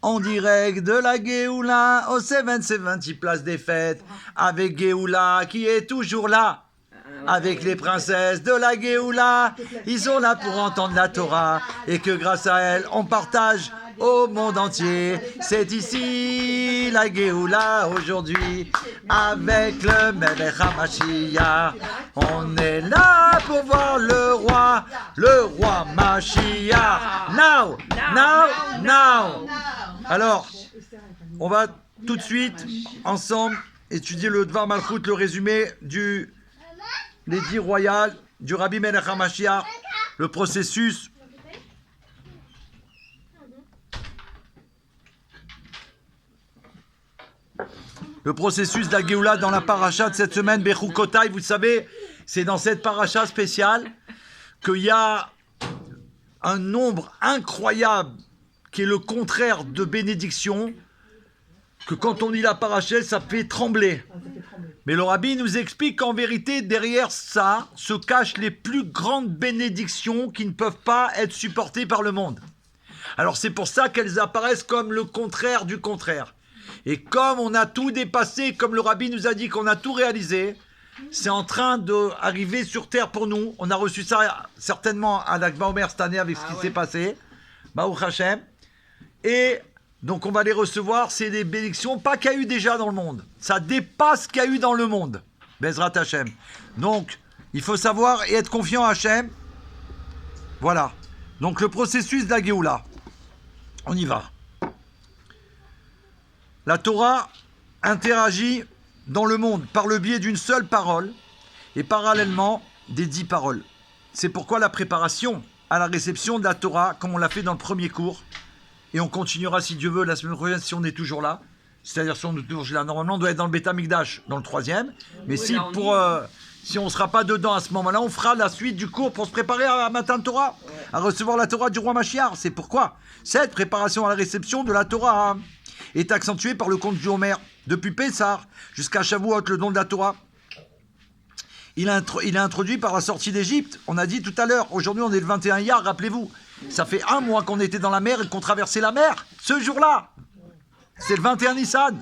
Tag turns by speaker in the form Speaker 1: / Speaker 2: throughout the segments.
Speaker 1: En direct de la Géoula au 770 place des fêtes, avec Géoula qui est toujours là. Avec les princesses de la Géoula, ils sont là pour entendre la Torah et que grâce à elles, on partage au monde entier. C'est ici la Géoula aujourd'hui avec le Melech HaMashiach. On est là pour voir le roi Mashiach. Now, now, now. Alors, on va tout de suite ensemble étudier le Dvar Malchut, le résumé du l'édit royal du Rabbi Melech HaMashiach, le processus de la Géoula dans la paracha de cette semaine, Bechukotai. Vous savez, c'est dans cette paracha spéciale qu'il y a un nombre incroyable qui est le contraire de bénédiction, que quand on lit la paracha, ça fait trembler. Mais le Rabbi nous explique qu'en vérité, derrière ça, se cachent les plus grandes bénédictions qui ne peuvent pas être supportées par le monde. Alors c'est pour ça qu'elles apparaissent comme le contraire du contraire. Et comme on a tout dépassé, comme le Rabbi nous a dit qu'on a tout réalisé, c'est en train d'arriver sur terre pour nous. On a reçu ça certainement à l'Akba Omer cette année avec ce qui s'est passé. Baruch Hashem. Et donc on va les recevoir, c'est des bénédictions, pas qu'il y a eu déjà dans le monde. Ça dépasse ce qu'il y a eu dans le monde. Bezrat Hashem. Donc, il faut savoir et être confiant à Hashem. Voilà. Donc le processus de la Géoula. On y va. La Torah interagit dans le monde par le biais d'une seule parole et parallèlement des 10 paroles. C'est pourquoi la préparation à la réception de la Torah, comme on l'a fait dans le premier cours, et on continuera, si Dieu veut, la semaine prochaine, si on est toujours là. C'est-à-dire, si on est toujours là, normalement, on doit être dans le Beth Amikdash, dans le 3e. Mais si on ne sera pas dedans à ce moment-là, on fera la suite du cours pour se préparer à Matan Torah, à recevoir la Torah du roi Mashiach. C'est pourquoi cette préparation à la réception de la Torah est accentuée par le conte du Homer. Depuis Pessah jusqu'à Shavuot, le don de la Torah, il est introduit par la sortie d'Égypte. On a dit tout à l'heure, aujourd'hui on est le 21 Iyar, rappelez-vous. Ça fait 1 mois qu'on était dans la mer et qu'on traversait la mer. Ce jour-là, c'est le 21 Nissan.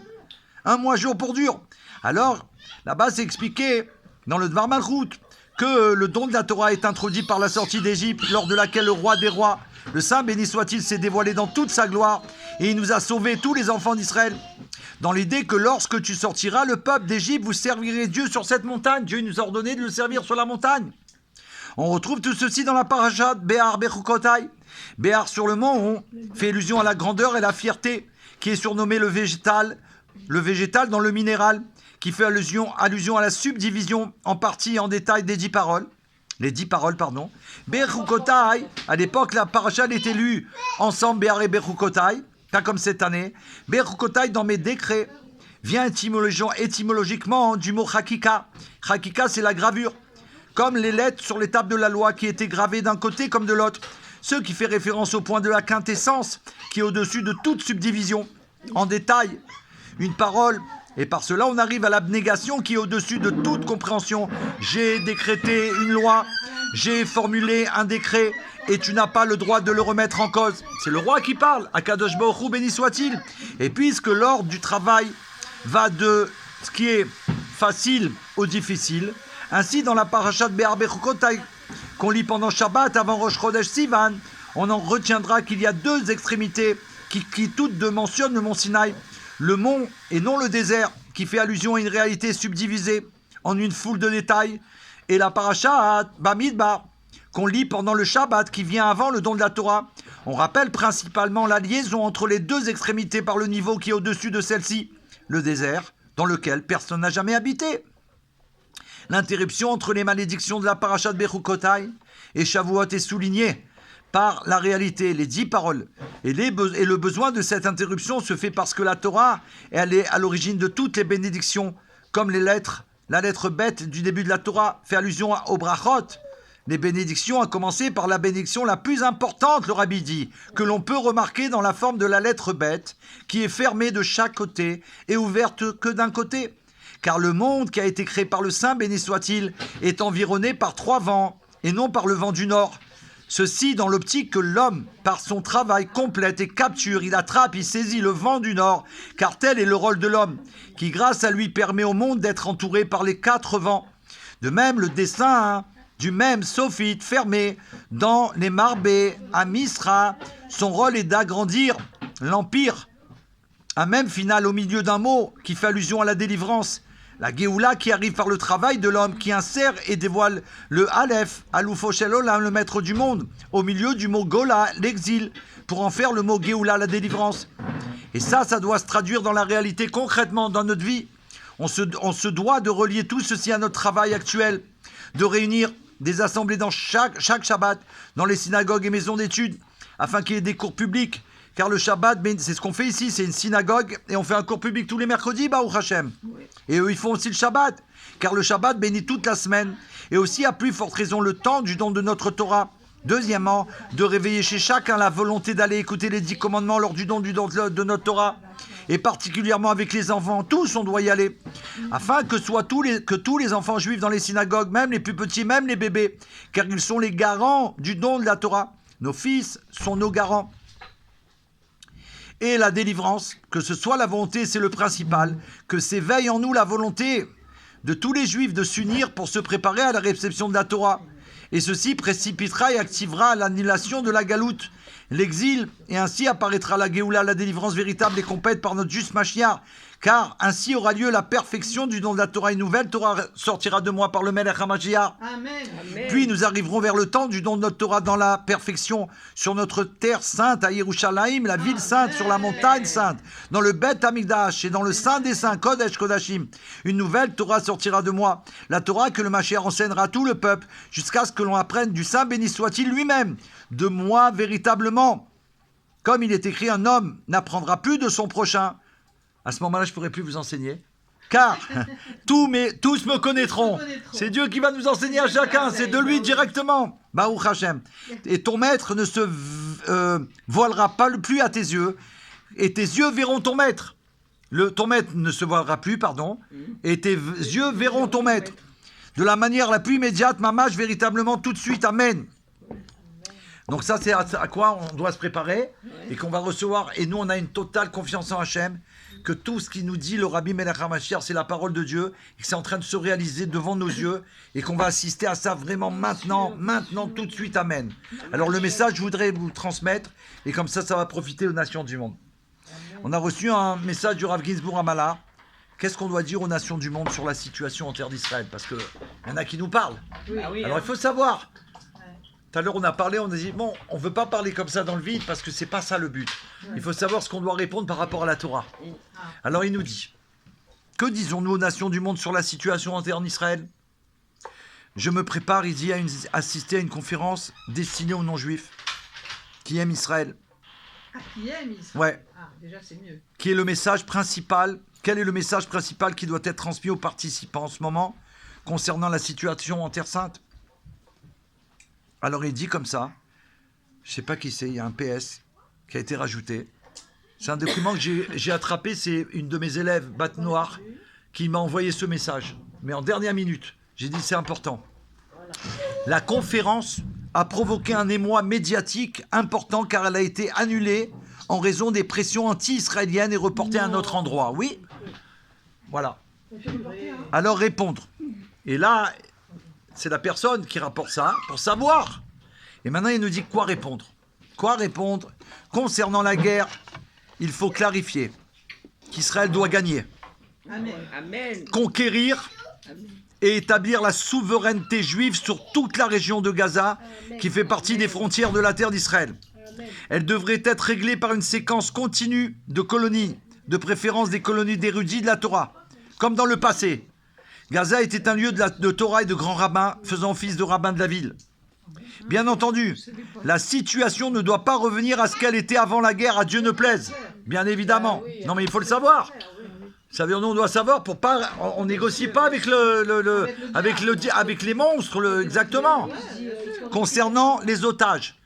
Speaker 1: 1 mois jour pour dur. Alors, là-bas, c'est expliqué dans le Dvar Malchut que le don de la Torah est introduit par la sortie d'Égypte, lors de laquelle le roi des rois, le Saint béni soit-il, s'est dévoilé dans toute sa gloire et il nous a sauvés, tous les enfants d'Israël. Dans l'idée que lorsque tu sortiras, le peuple d'Égypte, vous servirez Dieu sur cette montagne. Dieu nous a ordonné de le servir sur la montagne. On retrouve tout ceci dans la paracha de Béar Bechukotai. Béar sur le mont fait allusion à la grandeur et la fierté, qui est surnommé le végétal dans le minéral, qui fait allusion à la subdivision en partie et en détail des 10 paroles. Les 10 paroles, pardon. Bechukotai, à l'époque, la paracha était lue ensemble, Béar et Bechukotai, pas comme cette année. Bechukotai, dans mes décrets, vient étymologiquement du mot chakika. Chakika, c'est la gravure. Comme les lettres sur les tables de la loi qui étaient gravées d'un côté comme de l'autre, ce qui fait référence au point de la quintessence qui est au-dessus de toute subdivision. En détail, une parole, et par cela on arrive à l'abnégation qui est au-dessus de toute compréhension. J'ai décrété une loi, j'ai formulé un décret, et tu n'as pas le droit de le remettre en cause. C'est le roi qui parle, Akadosh Baruch Hu, béni soit-il. Et puisque l'ordre du travail va de ce qui est facile au difficile, ainsi, dans la paracha de Béar Bechukotai, qu'on lit pendant Shabbat avant Rosh Chodesh Sivan, on en retiendra qu'il y a 2 extrémités qui toutes deux mentionnent le mont Sinaï, le mont et non le désert, qui fait allusion à une réalité subdivisée en une foule de détails, et la paracha Bamidbar, qu'on lit pendant le Shabbat, qui vient avant le don de la Torah. On rappelle principalement la liaison entre les 2 extrémités par le niveau qui est au-dessus de celle-ci, le désert, dans lequel personne n'a jamais habité. L'interruption entre les malédictions de la paracha de Bechukotai et Shavuot est soulignée par la réalité, les 10 paroles. Et le besoin de cette interruption se fait parce que la Torah, elle est à l'origine de toutes les bénédictions, comme les lettres. La lettre bête du début de la Torah fait allusion aux brachot. Les bénédictions, à commencer par la bénédiction la plus importante, le Rabbi dit, que l'on peut remarquer dans la forme de la lettre bête, qui est fermée de chaque côté et ouverte que d'un côté. Car le monde qui a été créé par le Saint, béni soit-il, est environné par 3 vents, et non par le vent du nord. Ceci dans l'optique que l'homme, par son travail, complète et capture, il attrape, il saisit le vent du Nord, car tel est le rôle de l'homme, qui grâce à lui permet au monde d'être entouré par les 4 vents. De même, le dessein du même sophite fermé dans les Marbés à Misra, son rôle est d'agrandir l'empire. Un même final au milieu d'un mot qui fait allusion à la délivrance. La Géoula qui arrive par le travail de l'homme, qui insère et dévoile le Aleph, Aloufo Shel Olam, le maître du monde, au milieu du mot Gola, l'exil, pour en faire le mot Géoula, la délivrance. Et ça doit se traduire dans la réalité concrètement dans notre vie. On se doit de relier tout ceci à notre travail actuel, de réunir des assemblées dans chaque Shabbat, dans les synagogues et maisons d'études, afin qu'il y ait des cours publics. Car le Shabbat, c'est ce qu'on fait ici, c'est une synagogue, et on fait un cours public tous les mercredis, Baruch Hashem. Oui. Et eux, ils font aussi le Shabbat, car le Shabbat bénit toute la semaine, et aussi à plus forte raison le temps du don de notre Torah. Deuxièmement, de réveiller chez chacun la volonté d'aller écouter les 10 commandements lors du don de notre Torah, et particulièrement avec les enfants, tous on doit y aller, afin que tous les enfants juifs dans les synagogues, même les plus petits, même les bébés, car ils sont les garants du don de la Torah. Nos fils sont nos garants. Et la délivrance, que ce soit la volonté, c'est le principal, que s'éveille en nous la volonté de tous les Juifs de s'unir pour se préparer à la réception de la Torah. Et ceci précipitera et activera l'annulation de la galoute, l'exil, et ainsi apparaîtra la Géoula, la délivrance véritable et complète par notre juste Mashiach, car ainsi aura lieu la perfection du don de la Torah. Une nouvelle Torah sortira de moi par le Melech HaMashiach.
Speaker 2: Amen.
Speaker 1: Puis nous arriverons vers le temps du don de notre Torah dans la perfection sur notre terre sainte à Yerushalayim, la ville sainte, sur la montagne sainte, dans le Beth Amikdash et dans le Saint des Saints, Kodesh Kodashim. Une nouvelle Torah sortira de moi, la Torah que le Mashiach enseignera à tout le peuple, jusqu'à ce que l'on apprenne du Saint béni soit-il lui-même, de moi véritablement. Comme il est écrit, un homme n'apprendra plus de son prochain. À ce moment-là, je ne pourrai plus vous enseigner. Car tous me connaîtront. C'est Dieu qui va nous enseigner à chacun. C'est de lui directement. Baruch Hashem. Et ton maître ne se voilera pas plus à tes yeux. Et tes yeux verront ton maître. Ton maître ne se voilera plus, pardon. Et tes yeux verront ton maître. De la manière la plus immédiate, mamash, véritablement, tout de suite. Amen. Donc ça, c'est à quoi on doit se préparer et qu'on va recevoir. Et nous, on a une totale confiance en Hachem, que tout ce qui nous dit le Rabbi Melech HaMashiach, c'est la parole de Dieu, et que c'est en train de se réaliser devant nos yeux, et qu'on va assister à ça vraiment maintenant, tout de suite. Amen. Alors le message, je voudrais vous le transmettre, et comme ça va profiter aux nations du monde. On a reçu un message du Rav Ginsburg Amala. Qu'est-ce qu'on doit dire aux nations du monde sur la situation en terre d'Israël? Parce qu'il y en a qui nous parlent. Alors il faut savoir. Tout à l'heure, on a parlé, on a dit, bon, on ne veut pas parler comme ça dans le vide parce que ce n'est pas ça le but. Il faut savoir ce qu'on doit répondre par rapport à la Torah. Alors, il nous dit, que disons-nous aux nations du monde sur la situation en terre en Israël? Je me prépare, il dit, à assister à une conférence destinée aux non-juifs qui aiment Israël.
Speaker 2: Ah, qui aiment Israël?
Speaker 1: Ouais.
Speaker 2: Ah, déjà, c'est mieux.
Speaker 1: Qui est le message principal? Quel est le message principal qui doit être transmis aux participants en ce moment concernant la situation en Terre Sainte? Alors il dit comme ça, je ne sais pas qui c'est, il y a un PS qui a été rajouté. C'est un document que j'ai attrapé, c'est une de mes élèves, Bat Noir, qui m'a envoyé ce message. Mais en dernière minute, j'ai dit c'est important. La conférence a provoqué un émoi médiatique important car elle a été annulée en raison des pressions anti-israéliennes et reportée à un autre endroit. Oui, voilà. Alors répondre. Et là... c'est la personne qui rapporte ça pour savoir. Et maintenant, il nous dit quoi répondre. Quoi répondre? Concernant la guerre, il faut clarifier qu'Israël doit gagner.
Speaker 2: Amen.
Speaker 1: Conquérir et établir la souveraineté juive sur toute la région de Gaza, qui fait partie des frontières de la terre d'Israël. Elle devrait être réglée par une séquence continue de colonies, de préférence des colonies d'érudits de la Torah, comme dans le passé. Gaza était un lieu de Torah et de grands rabbins, faisant office de rabbins de la ville. Bien entendu, la situation ne doit pas revenir à ce qu'elle était avant la guerre, à Dieu ne plaise. Bien évidemment. Non mais il faut le savoir. Savez-vous, on doit savoir pour pas, on négocie pas avec avec les monstres, exactement. Concernant les otages,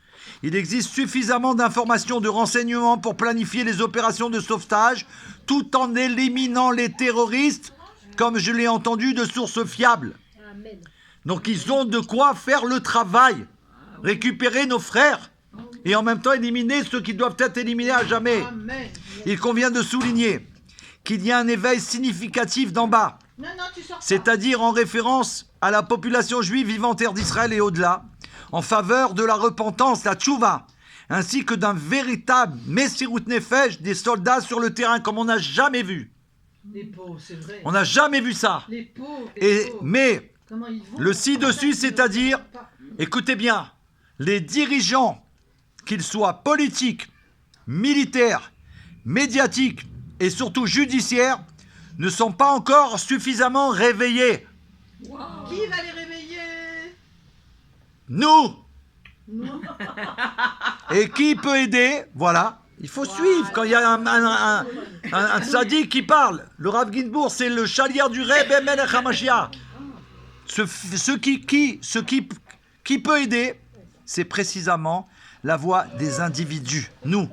Speaker 1: il existe suffisamment d'informations, de renseignements pour planifier les opérations de sauvetage, tout en éliminant les terroristes, comme je l'ai entendu de sources fiables. Donc ils ont de quoi faire le travail. récupérer nos frères et en même temps éliminer ceux qui doivent être éliminés à jamais.
Speaker 2: Amen.
Speaker 1: Il convient de souligner qu'il y a un éveil significatif d'en bas,
Speaker 2: Non, tu sors pas.
Speaker 1: c'est-à-dire en référence à la population juive vivant en terre d'Israël et au-delà, en faveur de la repentance, la tchouva, ainsi que d'un véritable Messirut Nefesh des soldats sur le terrain comme on n'a jamais vu.
Speaker 2: Les pauvres, c'est vrai.
Speaker 1: On n'a jamais vu ça.
Speaker 2: Les pauvres.
Speaker 1: Mais
Speaker 2: Comment ils vont
Speaker 1: le ci-dessus,
Speaker 2: En fait,
Speaker 1: c'est-à-dire,
Speaker 2: ils ne savent pas.
Speaker 1: écoutez bien, les dirigeants, qu'ils soient politiques, militaires, médiatiques et surtout judiciaires, ne sont pas encore suffisamment réveillés.
Speaker 2: Qui va les réveiller?
Speaker 1: Nous.
Speaker 2: Nous.
Speaker 1: Et qui peut aider? Voilà. Il faut suivre quand il y a un sadique qui parle. Le Rav Ginzbourg, c'est le chalier du Rebbe Melech HaMashiach. Ce qui peut aider, c'est précisément la voix des individus, nous.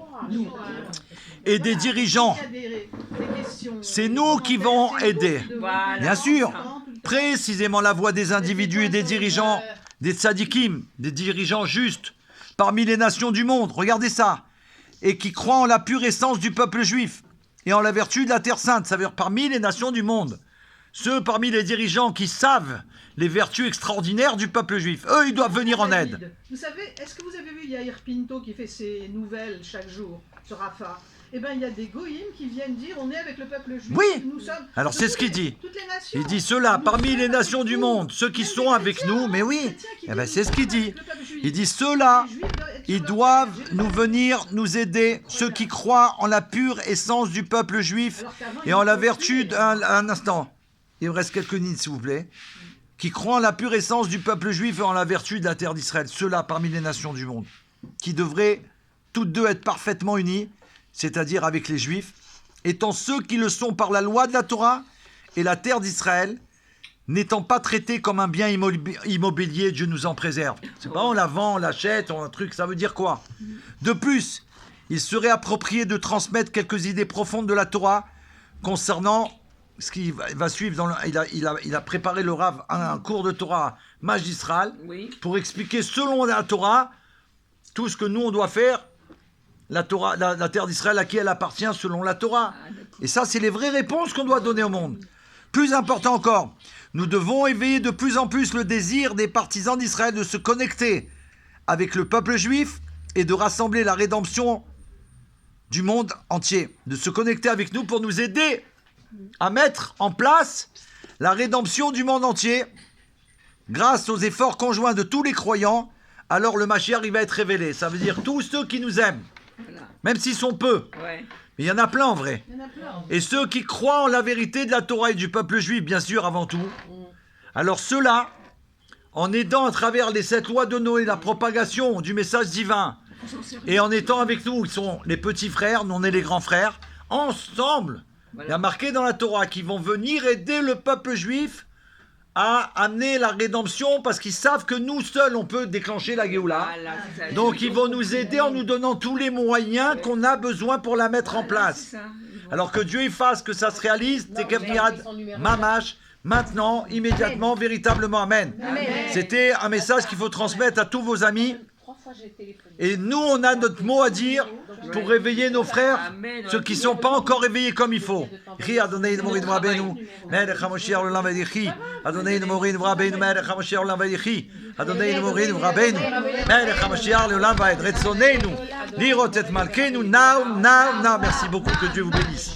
Speaker 1: Et des dirigeants.
Speaker 2: Il y a des questions.
Speaker 1: C'est nous qui vont aider.
Speaker 2: Voilà.
Speaker 1: Bien sûr, précisément la voix des individus et des dirigeants, des tzadikim, des dirigeants justes, parmi les nations du monde, regardez ça, et qui croient en la pure essence du peuple juif, et en la vertu de la Terre Sainte, ça veut dire parmi les nations du monde. Ceux parmi les dirigeants qui savent les vertus extraordinaires du peuple juif, eux, ils doivent venir en aide.
Speaker 2: Vous savez, est-ce que vous avez vu Yair Pinto qui fait ses nouvelles chaque jour sur Rafa? Eh bien, il y a des goïms qui viennent dire on est avec le peuple juif.
Speaker 1: Oui.
Speaker 2: Nous sommes
Speaker 1: Alors,
Speaker 2: de
Speaker 1: c'est ce
Speaker 2: toutes
Speaker 1: qu'il
Speaker 2: les-
Speaker 1: dit.
Speaker 2: Toutes les nations.
Speaker 1: Il dit cela,
Speaker 2: Nous
Speaker 1: parmi
Speaker 2: sommes
Speaker 1: les nations
Speaker 2: avec
Speaker 1: du
Speaker 2: vous.
Speaker 1: monde, ceux qui
Speaker 2: Même
Speaker 1: sont
Speaker 2: des
Speaker 1: avec
Speaker 2: chrétiens,
Speaker 1: nous, mais oui,
Speaker 2: des chrétiens qui
Speaker 1: eh ben,
Speaker 2: disent,
Speaker 1: c'est ce qu'il
Speaker 2: nous sommes
Speaker 1: dit.
Speaker 2: avec le peuple juif.
Speaker 1: Il dit ceux-là,
Speaker 2: Les Juifs doivent être sur
Speaker 1: ils
Speaker 2: leur
Speaker 1: doivent
Speaker 2: terre.
Speaker 1: nous venir nous aider, ceux qui croient en la pure essence du peuple juif
Speaker 2: Alors qu'avant,
Speaker 1: et
Speaker 2: ils
Speaker 1: en la
Speaker 2: nous
Speaker 1: vertu
Speaker 2: tuaient.
Speaker 1: un instant. Il me reste quelques lignes, s'il vous plaît. Qui croient en la pure essence du peuple juif et en la vertu de la terre d'Israël. Ceux-là parmi les nations du monde, qui devraient toutes deux être parfaitement unis, c'est-à-dire avec les juifs, étant ceux qui le sont par la loi de la Torah et la terre d'Israël, n'étant pas traités comme un bien immobilier, Dieu nous en préserve. C'est pas on la vend, on l'achète, on un truc, ça veut dire quoi? De plus, il serait approprié de transmettre quelques idées profondes de la Torah concernant ce qui va suivre. Il a préparé le Rav un cours de Torah magistral
Speaker 2: Oui.
Speaker 1: pour expliquer selon la Torah tout ce que nous on doit faire. La Torah, la terre d'Israël à qui elle appartient selon la Torah. Et ça, c'est les vraies réponses qu'on doit donner au monde. Plus important encore, nous devons éveiller de plus en plus le désir des partisans d'Israël de se connecter avec le peuple juif et de rassembler la rédemption du monde entier. De se connecter avec nous pour nous aider à mettre en place la rédemption du monde entier grâce aux efforts conjoints de tous les croyants. Alors le Mashiach, il va être révélé. Ça veut dire tous ceux qui nous aiment.
Speaker 2: Voilà.
Speaker 1: Même s'ils sont peu,
Speaker 2: Ouais.
Speaker 1: mais il y en a plein en vrai.
Speaker 2: Il y en a plein.
Speaker 1: Et ceux qui croient en la vérité de la Torah et du peuple juif, bien sûr, avant tout. Alors ceux-là, en aidant à travers les 7 lois de Noé, la propagation du message divin, et en étant avec nous, ils sont les petits frères, nous on est les grands frères, ensemble, il y a marqué dans la Torah qu'ils vont venir aider le peuple juif à amener la rédemption parce qu'ils savent que nous seuls on peut déclencher la Géoula.
Speaker 2: Voilà, c'est ça.
Speaker 1: Donc ils vont nous aider en nous donnant tous les moyens qu'on a besoin pour la mettre en place.
Speaker 2: C'est ça. Ils vont-
Speaker 1: Alors que Dieu il fasse que ça se réalise, Tekevniad, Mamash, maintenant, immédiatement, véritablement, Amen. C'était un message qu'il faut transmettre à tous vos amis. Et nous, on a notre mot à dire pour réveiller nos frères, ceux qui ne sont pas encore réveillés comme il faut. Ri Adonai Morin Rabbeinu, Melech HaMashiach Olam Vaychi, Adonai Morin Rabbeinu, Melech HaMashiach Olam Vaychi, Adonai Morin Rabbeinu, Melech HaMashiach Olam Vaychi, Retzoneinu, Lirot et Malkeinu, now. Merci beaucoup, que Dieu vous bénisse.